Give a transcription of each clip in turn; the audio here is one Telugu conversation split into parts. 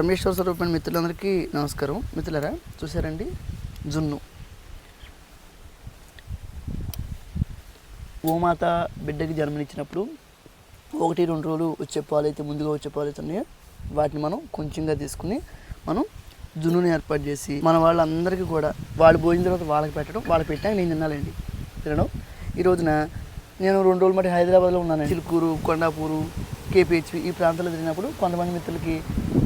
రమేశ్వర స్వరూపమైన మిత్రులందరికీ నమస్కారం. మిత్రులారా, చూసారండి జున్ను. గోమాత బిడ్డకి జన్మనిచ్చినప్పుడు 1-2 రోజులు వచ్చే పాలు అయితే ముందుగా వచ్చే పాలు అయితే ఉన్నాయో వాటిని మనం కొంచెంగా తీసుకుని మనం జున్నుని ఏర్పాటు చేసి మన వాళ్ళందరికీ కూడా వాళ్ళు పోయిన తర్వాత వాళ్ళకి పెట్టడం, వాళ్ళకి పెట్టాక నేను తినాలండి తినడం. ఈ రోజున నేను 2 రోజులు మట్టి హైదరాబాద్లో ఉన్నాను. చిలుకూరు, కొండాపూరు, కేపీహెచ్ ఈ ప్రాంతాల్లో తిరిగినప్పుడు కొంతమంది మిత్రులకి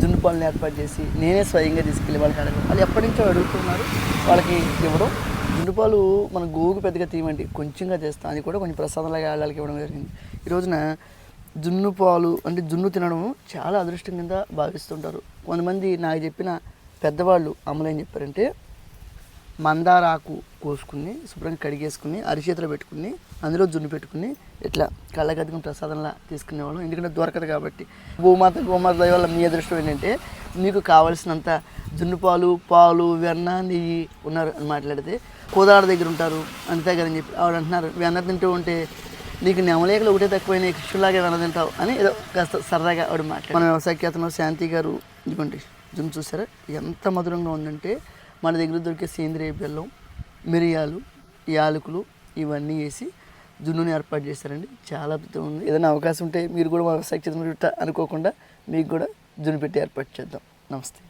జున్ను పాలను ఏర్పాటు చేసి నేనే స్వయంగా తీసుకెళ్ళి వాళ్ళకి అడగడం, వాళ్ళు ఎప్పటి నుంచో అడుగుతున్నారు, వాళ్ళకి ఇవ్వడం. జున్ను పాలు మన గోవుకు పెద్దగా తీయమండి, కొంచెంగా చేస్తాం, అది కూడా కొంచెం ప్రసాదంలాగా వాళ్ళకి ఇవ్వడం జరిగింది. ఈ రోజున జున్ను పాలు అంటే జున్ను తినడం చాలా అదృష్టం కింద భావిస్తుంటారు. కొంతమంది నాకు చెప్పిన పెద్దవాళ్ళు అమ్మలు ఏం చెప్పారంటే, మందార ఆకు కోసుకుని శుభ్రంగా కడిగేసుకుని అరిచేతిలో పెట్టుకుని అందులో జున్ను పెట్టుకుని ఇట్లా కళ్ళగద్దుకుని ప్రసాదంలా తీసుకునేవాళ్ళం. ఎందుకంటే దొరకదు కాబట్టి. గోమాత దయ వల్ల మీ అదృష్టం ఏంటంటే మీకు కావాల్సినంత జున్ను పాలు వెన్న నెయ్యి ఉన్నారు అని మాట్లాడితే కోదాడ దగ్గర ఉంటారు అంతే కదని చెప్పి ఆవిడ అంటున్నారు, వెన్న తింటూ ఉంటే నీకు నెమలేకలు ఒకటే తక్కువైనా కృష్ణులాగే వెన్న తింటావు అని ఏదో కాస్త సరదాగా ఆవిడ మాట్లాడు. మన వ్యవసాయకేతనం శాంతి గారు ఇదిగోండి జున్ను చూసారా ఎంత మధురంగా ఉందంటే, మన దగ్గర దొరికే సేంద్రియ బెల్లం, మిరియాలు, యాలకులు ఇవన్నీ వేసి జున్నుని ఏర్పాటు చేశారండి. చాలా అద్భుతంగా ఉంది. ఏదైనా అవకాశం ఉంటే మీరు కూడా మా వ్యవసాయ క్షేత్రం అనుకోకుండా మీకు కూడా జున్ను పెట్టి ఏర్పాటు చేద్దాం. నమస్తే.